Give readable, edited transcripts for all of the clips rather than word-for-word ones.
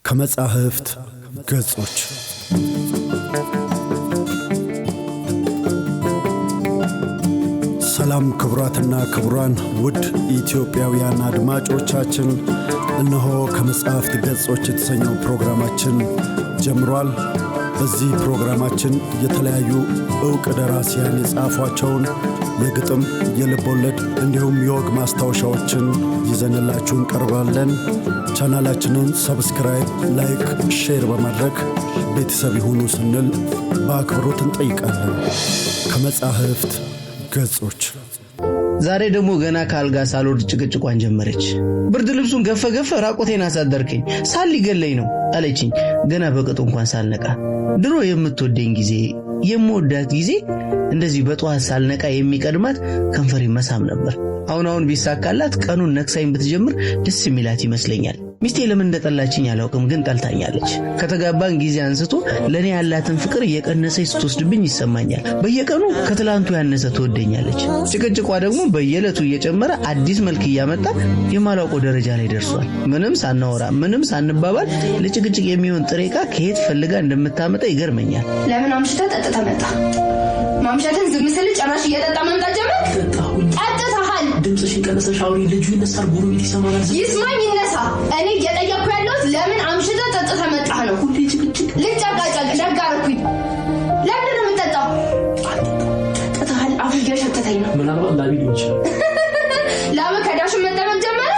ከመጻሕፍት ገጾች ሰላም ክቡራትና ክቡራን ውድ ኢትዮጵያውያን አድማጮቻችን፣ እነሆ ከመጻሕፍት ገጾች የተሰኘው ፕሮግራማችን ጀምሯል። በዚህ ፕሮግራማችን የተለያዩ ዕውቅ ደራሲያን የጻፏቸውን የግጥም፣ የልቦለድ እንዲሁም የወግ ማስታወሻዎችን ይዘንላችሁ እንቀርባለን። ቻናላችንን ሰብስክራይብ፣ ላይክ፣ ሼር በማድረግ ቤተሰብ ይሁኑ ስንል በአክብሮት እንጠይቃለን። ከመጻሕፍት ገጾች ዛሬ ደግሞ ገና ካልጋ ሳልወርድ ጭቅጭቋን ጀመረች። ብርድ ልብሱን ገፈ ራቆቴን አሳደርከኝ፣ ሳል ሊገለኝ ነው አለችኝ። ገና በቅጡ እንኳን ሳልነቃ ድሮ የምትወደኝ ጊዜ የምወዳት ጊዜ እንደዚህ በጧት ሳልነቃ የሚቀድማት ከንፈሬ መሳም ነበር። አሁን ቢሳካላት ቀኑን ነክሳኝ ብትጀምር ደስ የሚላት ይመስለኛል። ሚስቴ ለምን እንደጠላችኝ አላውቅም፣ ግን ጠልታኛለች። ከተጋባን ጊዜ አንስቶ ለኔ ያላትን ፍቅር እየቀነሰች ስትወስድብኝ ይሰማኛል። በየቀኑ ከትላንቱ ያነሰ ትወደኛለች። ጭቅጭቋ ደግሞ በየዕለቱ እየጨመረ አዲስ መልክ እያመጣ የማላውቀው ደረጃ ላይ ደርሷል። ምንም ሳናወራ ምንም ሳንባባል ለጭቅጭቅ የሚሆን ጥሬ ዕቃ ከየት ፈልጋ እንደምታመጣ ይገርመኛል። ለምን አምሽተህ ጠጥተህ መጣ? ማምሸትን ዝም ስል ጭራሽ እየጠጣ መምጣት ጀመርክ? ጠጥተሃል። ድምፅሽን ቀነሰሽ አውሪ። ልጁ ይነሳል፣ ጎረቤት ይሰማናል። ይስማኝ ይነሳ። እኔ እየጠየቅኩ ያለሁት ለምን አምሽተህ ጠጥተህ መጣህ ነው። ሁሌ ጭቅጭቅ ልጨቃጨቅ ደጋርኩኝ። ለምን ነው የምጠጣው? ጠጥተሃል። አፉ እየሸተተኝ ነው። ምናልባት ላቢ ሊሆን ይችላል። ላብ ከዳሽን መጠመቅ ጀመረ?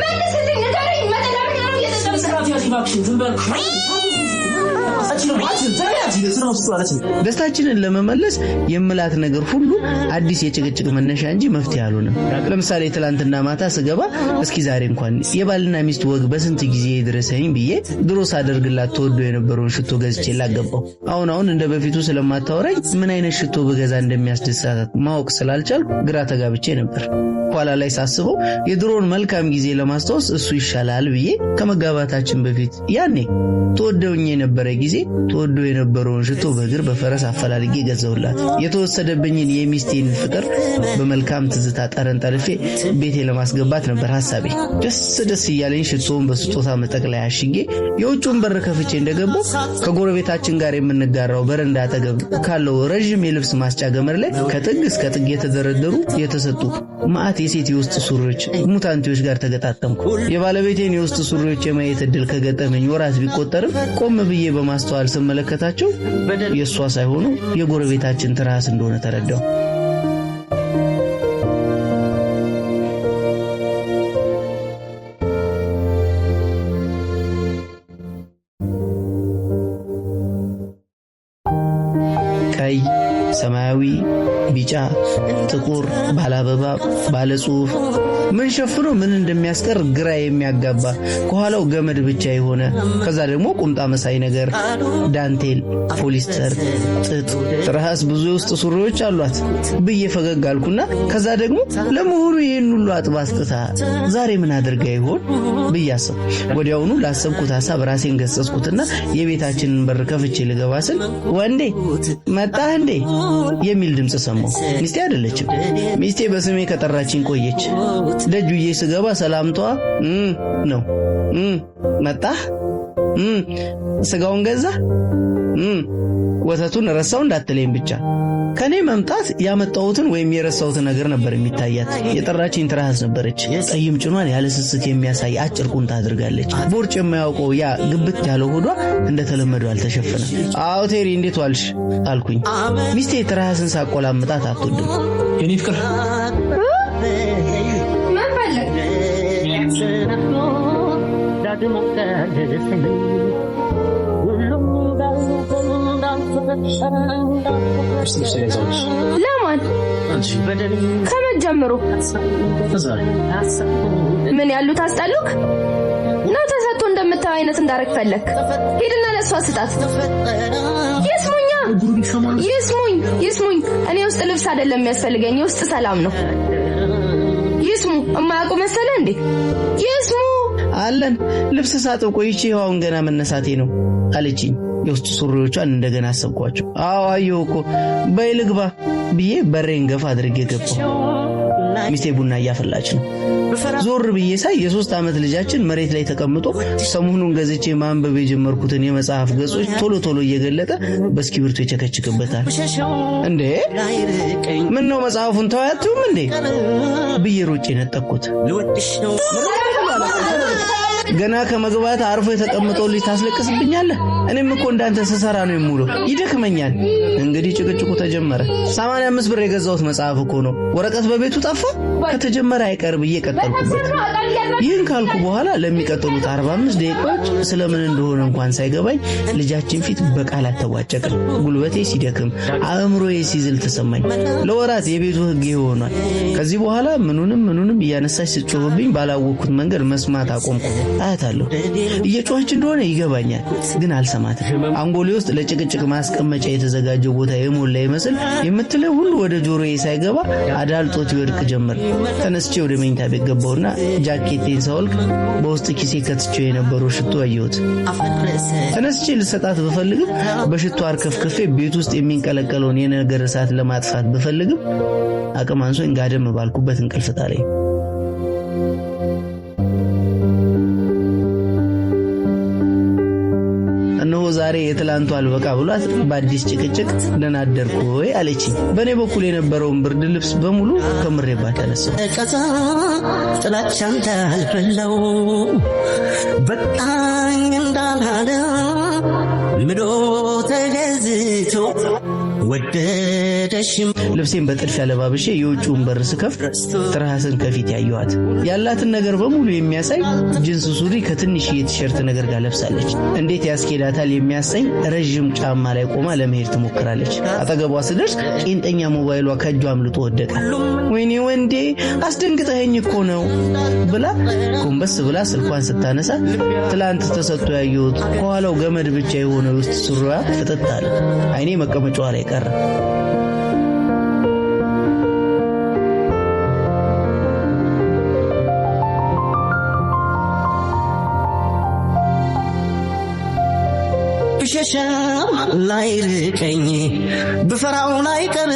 መልስልኝ፣ ንገረኝ። መጠላምን ነው እየጠጣሁ። ስራት ያዚ ባክሽን ዝም በል። ደስታችንን ለመመለስ የምላት ነገር ሁሉ አዲስ የጭቅጭቅ መነሻ እንጂ መፍትሄ አልሆነም። ለምሳሌ ትላንትና ማታ ስገባ እስኪ ዛሬ እንኳን የባልና ሚስት ወግ በስንት ጊዜ ይድረሰኝ ብዬ ድሮ ሳደርግላት ተወዶ የነበረውን ሽቶ ገዝቼላት ገባሁ። አሁን እንደ በፊቱ ስለማታወራኝ ምን አይነት ሽቶ በገዛ እንደሚያስደስታት ማወቅ ስላልቻልኩ ግራ ተጋብቼ ነበር። ኋላ ላይ ሳስበው የድሮውን መልካም ጊዜ ለማስታወስ እሱ ይሻላል ብዬ ከመጋባታችን በፊት ያኔ ተወደውኝ የነበረ ጊዜ ተወዶ የነበረውን ሽቶ በእግር በፈረስ አፈላልጌ ገዘውላት። የተወሰደብኝን የሚስቴን ፍቅር በመልካም ትዝታ ጠረን ጠልፌ ቤቴ ለማስገባት ነበር ሐሳቤ። ደስ እያለኝ ሽቶውን በስጦታ መጠቅለያ አሽጌ የውጭውን በር ከፍቼ እንደገባው ከጎረቤታችን ጋር የምንጋራው በረንዳ አጠገብ ካለው ረጅም የልብስ ማስጫ ገመድ ላይ ከጥግ እስከ ጥግ የተደረደሩ የተሰጡ ማአት የሴት የውስጥ ሱሪዎች ሙታንቲዎች ጋር ተገጣጠምኩ። የባለቤቴን የውስጥ ሱሪዎች የማየት ዕድል ከገጠመኝ ወራት ቢቆጠርም ቆም ብዬ በማስተዋል ስመለከታቸው የሷ ሳይሆኑ የጎረቤታችን ትራስ እንደሆነ ተረዳው። ቀይ፣ ሰማያዊ፣ ቢጫ፣ ጥቁር፣ ባለአበባ፣ ባለጽሑፍ ምን ሸፍኖ ምን እንደሚያስቀር ግራ የሚያጋባ ከኋላው ገመድ ብቻ የሆነ ከዛ ደግሞ ቁምጣ መሳይ ነገር፣ ዳንቴል፣ ፖሊስተር፣ ጥጥ፣ ትራስ ብዙ የውስጥ ሱሪዎች አሏት ብዬ ፈገግ አልኩና ከዛ ደግሞ ለመሆኑ ይሄን ሁሉ አጥባስጥታ ዛሬ ምን አድርጋ ይሆን ብዬ አሰብኩ። ወዲያውኑ ላሰብኩት ሐሳብ ራሴን ገሰጽኩትና የቤታችንን በር ከፍቼ ልገባ ስል ወንዴ መጣህ እንዴ የሚል ድምጽ ሰማሁ። ሚስቴ አይደለችም። ሚስቴ በስሜ ከጠራችኝ ቆየች። ደጁዬ ስገባ ሰላምታዋ ነው። መጣህ? ስጋውን ገዛ? ወተቱን ረሳው እንዳትለኝ ብቻ። ከኔ መምጣት ያመጣሁትን ወይም የረሳሁትን ነገር ነበር የሚታያት። የጠራችኝ ትራስ ነበረች። ጠይም ጭኗን ያለ ስስት የሚያሳይ አጭር ቁምጣ አድርጋለች። ቦርጭ የማያውቀው ያ ግብት ያለው ሆዷ እንደተለመደው አልተሸፈነም። አዎ ቴሪ እንዴት ዋልሽ አልኩኝ። ሚስቴ ትራስን ሳቆላምጣት አትወድም። የኔ ፍቅር ለማን ከመጀመሩ ምን ያሉት አስጠሉክ ነው? ተሰጥቶ እንደምታው አይነት እንዳረክ ፈለክ? ሄድና ለሷ ስጣት። ይስሙኝ። እኔ ውስጥ ልብስ አይደለም የሚያስፈልገኝ፣ የውስጥ ሰላም ነው። ይስሙ። እማያውቁ መሰለ እንዴ? ይስሙ አለን። ልብስ ሳጥብ ቆይቼ አሁን ገና መነሳቴ ነው አለችኝ። የውስጥ ሱሪዎቿን እንደገና አሰብኳቸው። አዎ አየሁ እኮ በይልግባ ብዬ በሬን ገፋ አድርጌ ገባሁ። ሚስቴ ቡና እያፈላች ነው። ዞር ብዬ ሳይ የ3 ዓመት ልጃችን መሬት ላይ ተቀምጦ ሰሞኑን ገዝቼ ማንበብ የጀመርኩትን የመጽሐፍ ገጾች ቶሎ ቶሎ እየገለጠ በእስክሪብቶ ይቸከችክበታል። እንዴ ምን ነው መጽሐፉን ተዋያቱም እንዴ ብዬ ሮጬ ነጠቅኩት። ገና ከመግባት አርፎ የተቀመጠው ልጅ ታስለቅስብኛለህ? እኔም እኮ እንዳንተ ሰሰራ ነው የምውለው፣ ይደክመኛል። እንግዲህ ጭቅጭቁ ተጀመረ። 85 ብር የገዛሁት መጽሐፍ እኮ ነው። ወረቀት በቤቱ ጠፋ። ከተጀመረ አይቀርብ እየቀጠልኩበት። ይህን ካልኩ በኋላ ለሚቀጥሉት 45 ደቂቃዎች ስለምን እንደሆነ እንኳን ሳይገባኝ ልጃችን ፊት በቃላት ተዋጨቅን። ጉልበቴ ሲደክም አእምሮዬ ሲዝል ተሰማኝ። ለወራት የቤቱ ህግ ይሆናል። ከዚህ በኋላ ምኑንም እያነሳች ስትጮህብኝ ባላወቅኩት መንገድ መስማት አቆምኩ። አያታለሁ እየጮኸች እንደሆነ ይገባኛል፣ ግን አልሰማትም። አንጎሌ ውስጥ ለጭቅጭቅ ማስቀመጫ የተዘጋጀው ቦታ የሞላ ይመስል የምትለው ሁሉ ወደ ጆሮዬ ሳይገባ አዳልጦት ይወድቅ ጀመር። ተነስቼ ወደ መኝታ ቤት ገባሁና ጃኬቴን ሳወልቅ በውስጥ ኪሴ ከትቼው የነበረው ሽቶ አየሁት። ተነስቼ ልሰጣት ብፈልግም በሽቶ አርከፍክፌ ቤት ውስጥ የሚንቀለቀለውን የነገር እሳት ለማጥፋት ብፈልግም አቅም አንሶኝ ጋደም ባልኩበት እንቅልፍ ጣለኝ። ዛሬ የትላንቱ አልበቃ ብሏት በአዲስ ጭቅጭቅ ደህና አደርኩ ወይ አለችኝ። በእኔ በኩል የነበረውን ብርድ ልብስ በሙሉ ከምሬባት ተነሳሁ። ቀዛ ጥላቻን እንዳልበላው በጣኝ እንዳላለ ምዶ ተገዝቶ ወደደሽም ልብሴን በጥልፍ ያለባብሼ የውጭውን በር ስከፍት ትራስን ከፊት ያየኋት ያላትን ነገር በሙሉ የሚያሳይ ጂንስ ሱሪ ከትንሽ የቲሸርት ነገር ጋር ለብሳለች። እንዴት ያስኬዳታል የሚያሰኝ ረጅም ጫማ ላይ ቆማ ለመሄድ ትሞክራለች። አጠገቧ ስደርስ ቄንጠኛ ሞባይሏ ከእጇ አምልጦ ወደቀ። ወይኔ ወንዴ አስደንግጠኸኝ እኮ ነው ብላ ጎንበስ ብላ ስልኳን ስታነሳ ትላንት ተሰጥቶ ያየሁት ከኋላው ገመድ ብቻ የሆነ ውስጥ ሱሪዋ ፍጥጥ አለ። አይኔ መቀመጫዋ ላይ ቀረ። ብሸሻም ላይርቀኝ ብፈራው ላይቀር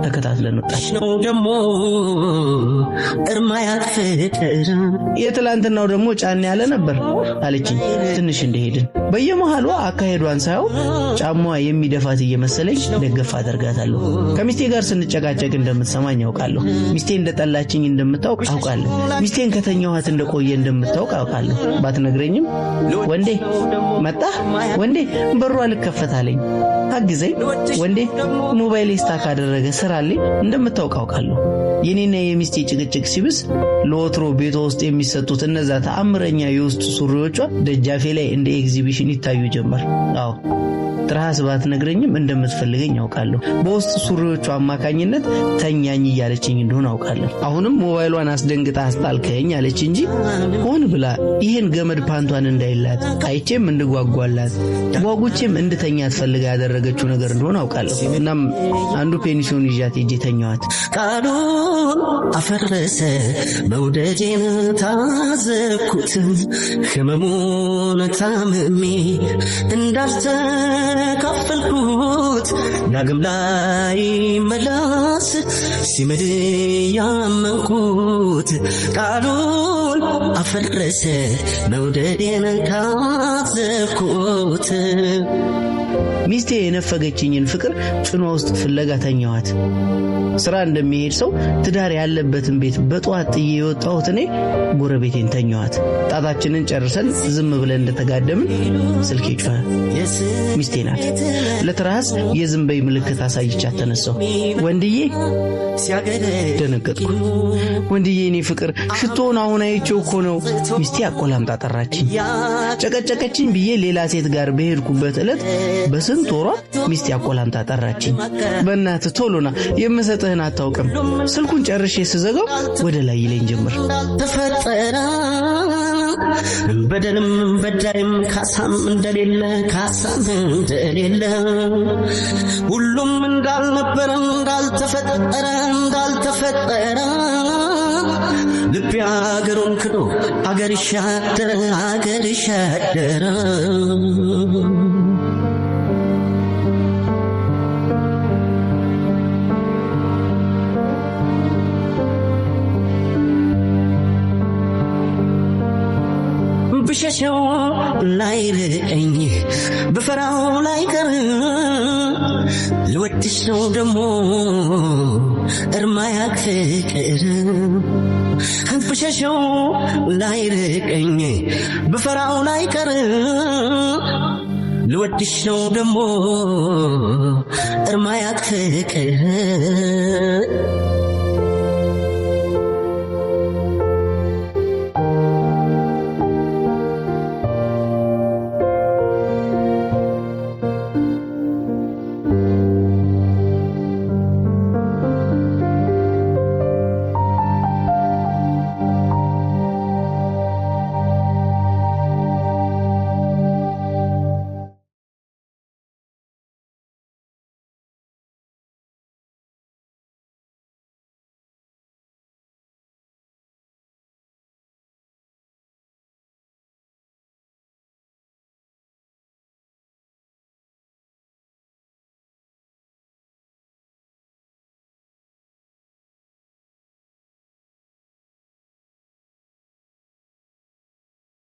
ተከታትለን ወጣች ነው ደሞ እርማያት ፍቅር የትላንትናው ደግሞ ጫን ያለ ነበር አለችኝ። ትንሽ እንደሄድን በየመሃሏ አካሄዷን ሳይው ጫማዋ የሚደፋት እየመሰለኝ ደገፍ አደርጋታለሁ። ከሚስቴ ጋር ስንጨቃጨቅ እንደምትሰማኝ አውቃለሁ። ሚስቴ እንደጠላችኝ እንደምታውቅ አውቃለሁ። ሚስቴን ከተኛኋት እንደቆየ እንደምታውቅ አውቃለሁ። ባትነግረኝም ወንዴ መጣ ወንዴ በሩ አልከፈታለኝ አግዘኝ ወንዴ ሞባይል ስታክ አደረገ ስራልኝ እንደምታውቅ አውቃለሁ። የኔና የሚስቴ ጭቅጭቅ ሲብስ ለወትሮ ቤቷ ውስጥ የሚሰጡት እነዛ ተአምረኛ የውስጥ ሱሪዎቿ ደጃፌ ላይ እንደ ኤግዚቢሽን ይታዩ ጀመር። አዎ ትራስ ባትነግረኝም እንደምትፈልገኝ አውቃለሁ። በውስጥ ሱሪዎቿ አማካኝነት ተኛኝ እያለችኝ እንደሆነ አውቃለሁ። አሁንም ሞባይሏን አስደንግጣ አስጣልከኝ አለች እንጂ ሆን ብላ ይሄን ገመድ ፓንቷን እንዳይላት አይቼም እንድጓጓላት ጓጉቼም እንድተኛ ትፈልጋ ያደረገችው ነገር እንደሆነ አውቃለሁ። እናም አንዱ ፔንሲዮን ይዣት ሄጄ ተኛዋት። ቃሉን አፈረሰ መውደዴን ታዘብኩት ህመሙን ታምሜ እንዳልተካፈልኩት ዳግም ላይ መላስ ሲምድ ያመንኩት ቃሉን አፈረሰ መውደዴን ታዘብኩት። ሚስቴ የነፈገችኝን ፍቅር ጭኗ ውስጥ ፍለጋ ተኛዋት። ስራ እንደሚሄድ ሰው ትዳር ያለበትን ቤት በጧት ጥዬ የወጣሁት እኔ ጎረቤቴን ተኛዋት። ጣታችንን ጨርሰን ዝም ብለን እንደተጋደምን ስልኬ ጮኸ። ሚስቴ ናት። ለትራስ የዝንበይ ምልክት አሳይቻት ተነሳሁ። ወንድዬ ደነገጥኩ። ወንድዬ እኔ ፍቅር ሽቶውን አሁን አይቼው እኮ ነው። ሚስቴ አቆላምጣ ጠራችኝ። ጨቀጨቀችኝ ብዬ ሌላ ሴት ጋር በሄድኩበት ዕለት በስንት ወሯ ሚስቴ አቆላምጣ ጠራችኝ። በእናትህ ቶሎና የምሰጥህን አታውቅም። ስልኩን ጨርሼ ስዘጋው ወደ ላይ ይለኝ ጀመር። ተፈጠረ በደልም በዳይም ካሳም እንደሌለ ሁሉም እንዳልነበረ እንዳልተፈጠረ ልቤ አገሩን ክዶ አገር ይሻደረ ብሸሸው ላይርቀኝ ብፈራው ላይቀር ልወድሽ ነው ደሞ እርማያክ ፍቅር ብሸሸው ላይርቀኝ ብፈራው ላይቀር ልወድሽ ነው ደሞ እርማያክ ፍቅር